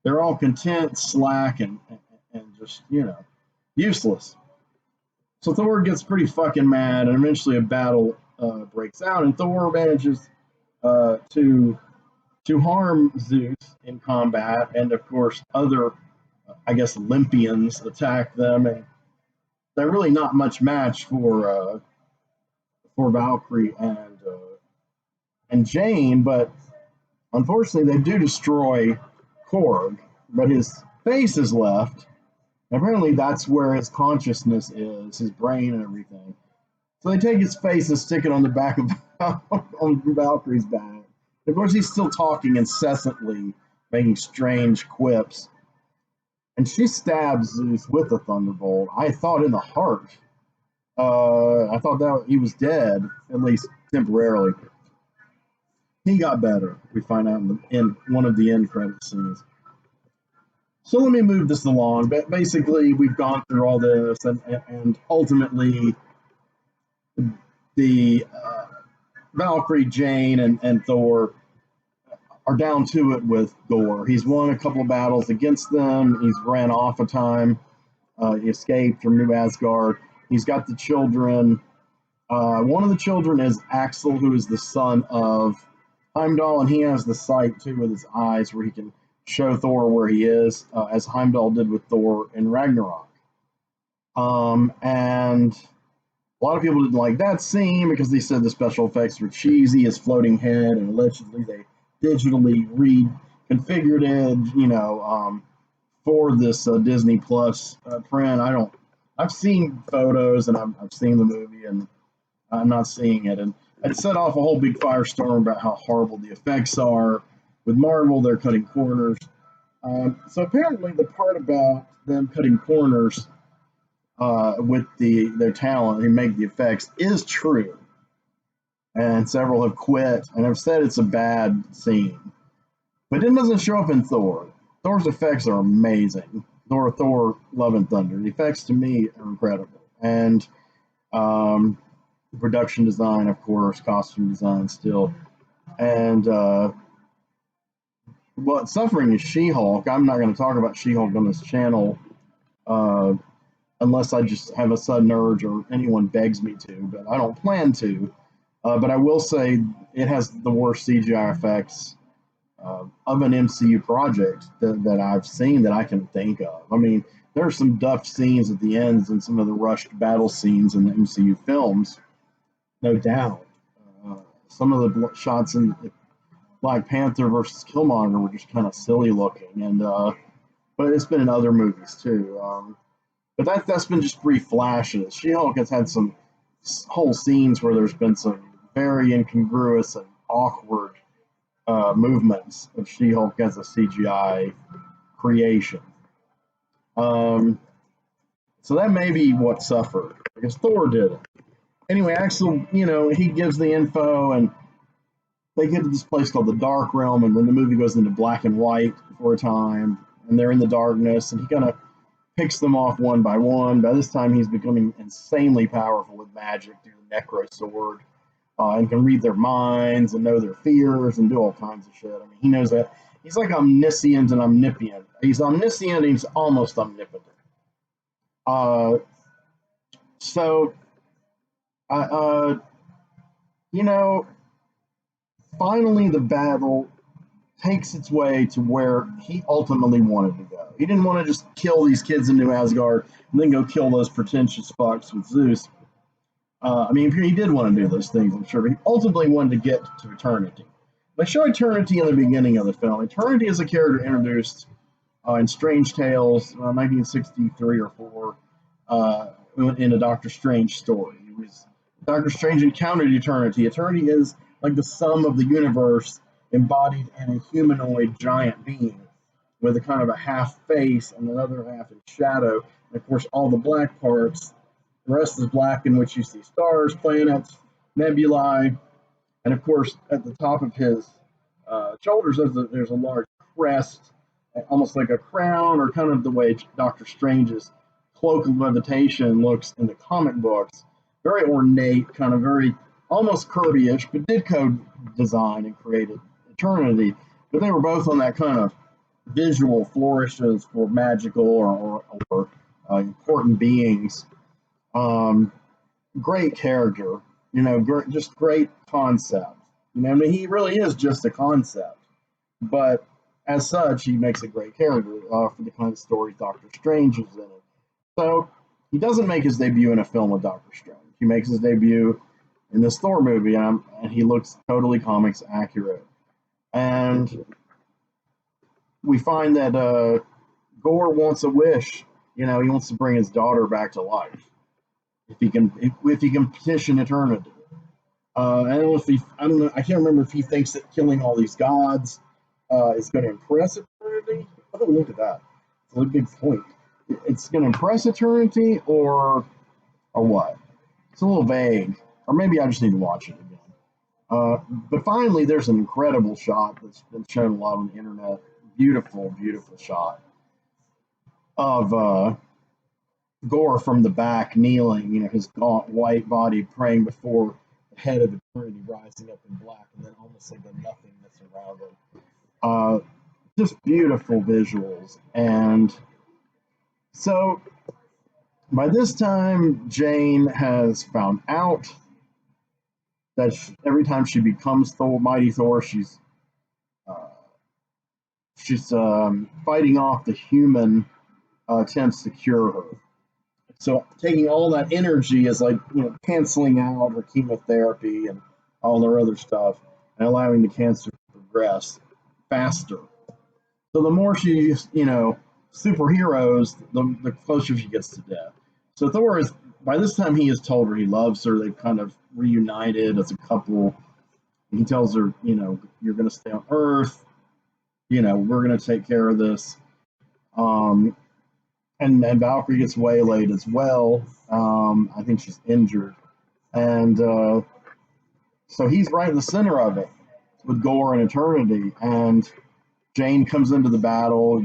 They're all content, slack, and just, useless. So Thor gets pretty fucking mad, and eventually a battle breaks out, and Thor manages to harm Zeus in combat, and of course other, I guess, Olympians attack them, and they're really not much match for Valkyrie and Jane, but unfortunately they do destroy Korg, but his face is left. Apparently that's where his consciousness is, his brain and everything. So they take his face and stick it on the back of on Valkyrie's back. Of course, he's still talking incessantly, making strange quips. And she stabs Zeus with the thunderbolt. I thought in the heart. I thought that he was dead, at least temporarily. He got better. We find out in one of the end credit scenes. So let me move this along. But basically, we've gone through all this, and ultimately, the Valkyrie, Jane, and Thor are down to it with Thor. He's won a couple of battles against them. He's ran off a time. He escaped from New Asgard. He's got the children. One of the children is Axel, who is the son of Heimdall, and he has the sight, too, with his eyes, where he can show Thor where he is, as Heimdall did with Thor in Ragnarok. And a lot of people didn't like that scene because they said the special effects were cheesy, his floating head, and allegedly they digitally reconfigured it, for this Disney Plus print. I've seen photos and I've seen the movie, and I'm not seeing it. And it set off a whole big firestorm about how horrible the effects are. With Marvel, they're cutting corners. So apparently the part about them cutting corners with their talent and make the effects is true. And several have quit and have said it's a bad scene. But it doesn't show up in Thor. Thor's effects are amazing. Thor Love and Thunder. The effects to me are incredible. And production design, of course, costume design still. And what's suffering is She-Hulk. I'm not going to talk about She-Hulk on this channel unless I just have a sudden urge or anyone begs me to, but I don't plan to. But I will say it has the worst CGI effects of an MCU project that I've seen that I can think of. I mean, there are some duff scenes at the ends and some of the rushed battle scenes in the MCU films, no doubt. Some of the shots in Black Panther versus Killmonger were just kind of silly looking, and but it's been in other movies too. But that's been just brief flashes. She-Hulk has had some whole scenes where there's been some very incongruous and awkward movements of She-Hulk as a CGI creation. So that may be what suffered, because Thor did it. Anyway, Axel, he gives the info, and they get to this place called the Dark Realm, and then the movie goes into black and white for a time, and they're in the darkness, and he kind of picks them off one by one. By this time, he's becoming insanely powerful with magic through the Necro Sword. and can read their minds and know their fears and do all kinds of shit. I mean, he knows that. He's like omniscient and omnipotent. He's omniscient and he's almost omnipotent. Uh, so, you know, finally the battle takes its way to where he ultimately wanted to go. He didn't want to just kill these kids in New Asgard and then go kill those pretentious fucks with Zeus. I mean, he did want to do those things, I'm sure, but he ultimately wanted to get to Eternity. They show Eternity in the beginning of the film. Eternity is a character introduced in Strange Tales, 1963 or 4, in a Doctor Strange story. It was Doctor Strange encountered Eternity. Eternity is like the sum of the universe embodied in a humanoid giant being with a kind of a half face and another half in shadow. And of course, all the black parts, the rest is black, in which you see stars, planets, nebulae, and of course, at the top of his shoulders, there's a large crest, almost like a crown, or kind of the way Doctor Strange's cloak of levitation looks in the comic books. Very ornate, kind of very almost Kirby-ish, but Ditko designed and created Eternity. But they were both on that kind of visual flourishes for magical or important beings. Great character, just great concept. I mean, he really is just a concept, but as such, he makes a great character for the kind of stories Doctor Strange is in it. So he doesn't make his debut in a film with Doctor Strange. He makes his debut in this Thor movie, and he looks totally comics accurate. And we find that Gore wants a wish. He wants to bring his daughter back to life if he can petition Eternity. I don't know. I can't remember if he thinks that killing all these gods is going to impress Eternity. I don't look at that. It's a good point. It's going to impress Eternity, or what? It's a little vague. Or maybe I just need to watch it again. But finally, there's an incredible shot that's been shown a lot on the internet. Beautiful, beautiful shot of Gore from the back kneeling, his gaunt white body praying before the head of Eternity rising up in black, and then almost like the nothingness around him. Just beautiful visuals. And so by this time, Jane has found out that every time she becomes Thor, Mighty Thor, she's fighting off the human attempts to cure her. So taking all that energy is like, canceling out her chemotherapy and all her other stuff and allowing the cancer to progress faster. So the more she, superheroes, the closer she gets to death. So Thor is, by this time, he has told her he loves her. They've kind of reunited as a couple. He tells her, you're going to stay on Earth. We're going to take care of this. And Valkyrie gets waylaid as well. I think she's injured. And so he's right in the center of it with Gore and Eternity. And Jane comes into the battle.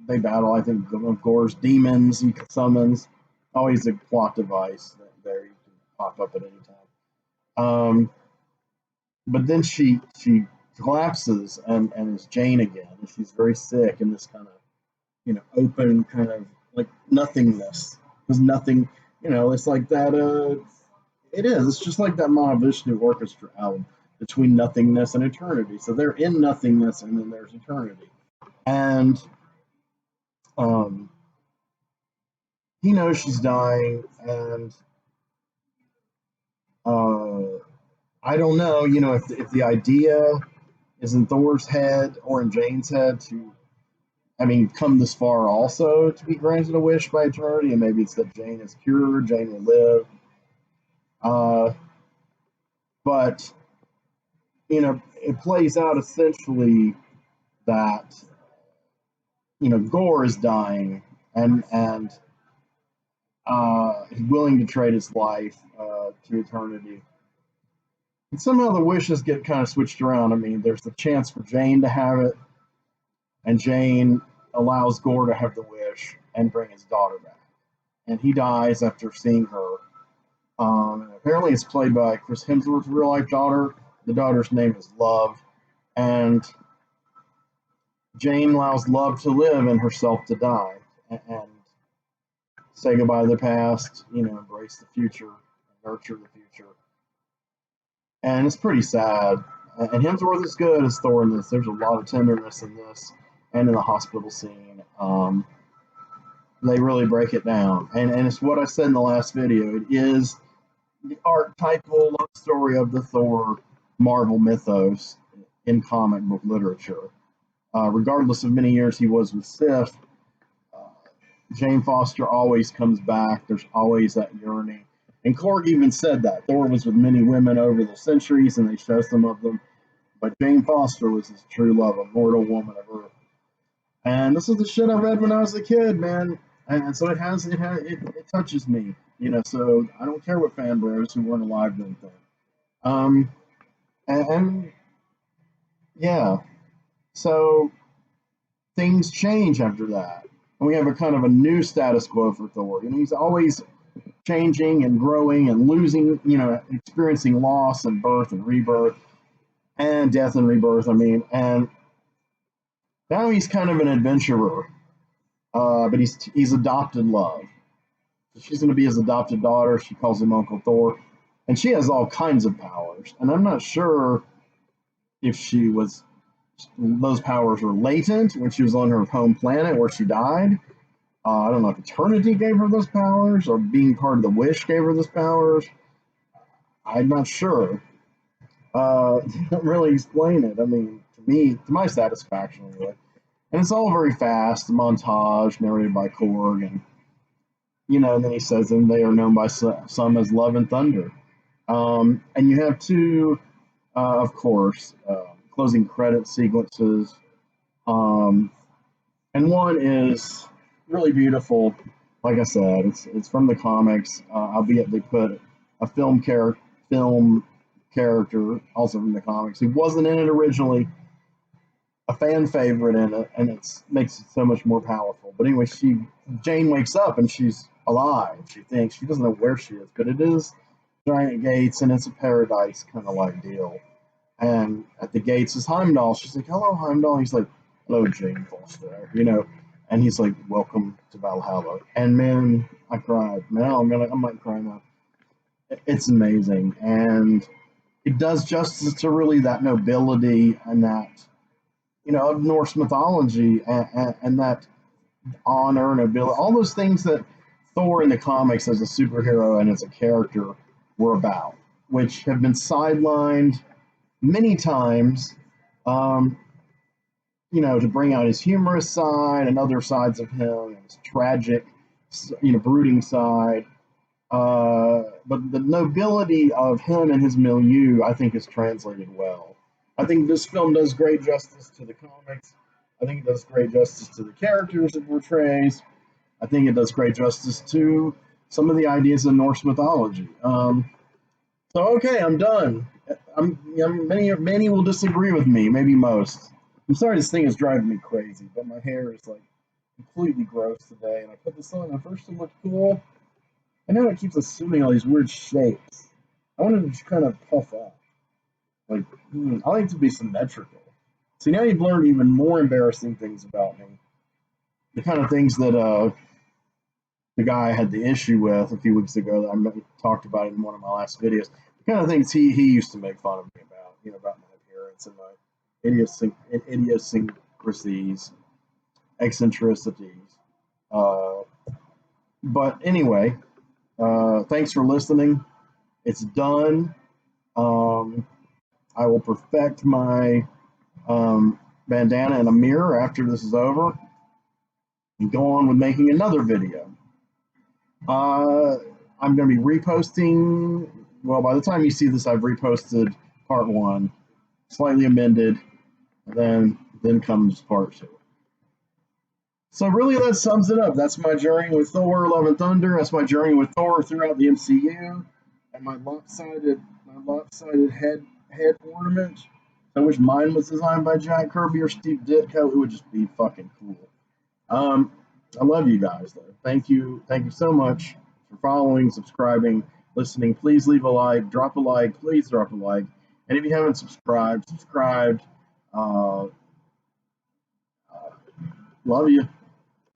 They battle, I think, Gore's demons he summons. Always a plot device there. You can pop up at any time. But then she collapses and is Jane again. And she's very sick in this kind of, open kind of like nothingness. There's nothing, it's like that. It is. It's just like that Mahavishnu orchestra album, Between Nothingness and Eternity. So they're in nothingness, and then there's eternity. And he knows she's dying, and I don't know, if the idea is in Thor's head or in Jane's head to, come this far also to be granted a wish by Eternity, and maybe it's that Jane is cured, Jane will live. But, it plays out essentially that, Gore is dying, and he's willing to trade his life to Eternity. And somehow the wishes get kind of switched around. There's the chance for Jane to have it, and Jane allows Gore to have the wish and bring his daughter back. And he dies after seeing her. Apparently, it's played by Chris Hemsworth's real life daughter. The daughter's name is Love, and Jane allows Love to live and herself to die, and say goodbye to the past. Embrace the future, nurture the future, and it's pretty sad. And Hemsworth is good as Thor in this. There's a lot of tenderness in this, and in the hospital scene. They really break it down, and it's what I said in the last video. It is the archetypal love story of the Thor Marvel mythos in comic book literature. Regardless of many years he was with Sif, Jane Foster always comes back. There's always that yearning. And Korg even said that. Thor was with many women over the centuries, and they show some of them. But Jane Foster was his true love, a mortal woman of Earth. And this is the shit I read when I was a kid, man. And so it touches me. So I don't care what fan bros who weren't alive then think. And yeah. So things change after that. And we have a kind of a new status quo for Thor. He's always changing and growing and losing, experiencing loss and birth and rebirth and death and rebirth. And now he's kind of an adventurer, but he's adopted Love. So she's going to be his adopted daughter. She calls him Uncle Thor, and she has all kinds of powers. And I'm not sure if those powers were latent when she was on her home planet where she died. I don't know if eternity gave her those powers or being part of the Wish gave her those powers. I'm not sure. They don't really explain it. To my satisfaction, anyway. And it's all very fast, a montage narrated by Korg, and and then he says, and they are known by some as Love and Thunder. And you have two, of course, closing credit sequences. And one is really beautiful. Like I said, it's from the comics, albeit they put a film character also from the comics. He wasn't in it originally, a fan favorite in it, and it makes it so much more powerful. But anyway, Jane wakes up and she's alive. She doesn't know where she is, but it is giant gates and it's a paradise kind of like deal. And at the gates is Heimdall. She's like, "Hello, Heimdall." He's like, "Hello, Jane Foster." And he's like, "Welcome to Valhalla." And man, I cried. Man, I might cry now. It's amazing, and it does justice to really that nobility and that of Norse mythology and that honor and ability, all those things that Thor in the comics as a superhero and as a character were about, which have been sidelined many times, to bring out his humorous side and other sides of him, and his tragic, brooding side. But the nobility of him and his milieu, I think, is translated well. I think this film does great justice to the comics. I think it does great justice to the characters it portrays. I think it does great justice to some of the ideas of Norse mythology. Okay, I'm done. Many will disagree with me, maybe most. I'm sorry this thing is driving me crazy, but my hair is like completely gross today, and I put this on, and at first it looked cool, and now it keeps assuming all these weird shapes. I wanted to just kind of puff up. I like to be symmetrical. See, now you've learned even more embarrassing things about me. The kind of things that the guy I had the issue with a few weeks ago that I talked about in one of my last videos. The kind of things he used to make fun of me about, about my appearance and my idiosyncrasies, eccentricities. But anyway, thanks for listening. It's done. I will perfect my bandana and a mirror after this is over and go on with making another video. I'm going to be reposting, well, by the time you see this, I've reposted part 1, slightly amended, then comes part 2. So really that sums it up. That's my journey with Thor, Love and Thunder. That's my journey with Thor throughout the MCU. And my lopsided head ornament. I wish mine was designed by Jack Kirby or Steve Ditko. It would just be fucking cool. I love you guys though. Thank you so much for following, subscribing, listening, please leave a like, drop a like, please drop a like. And if you haven't subscribed, subscribe. Love you.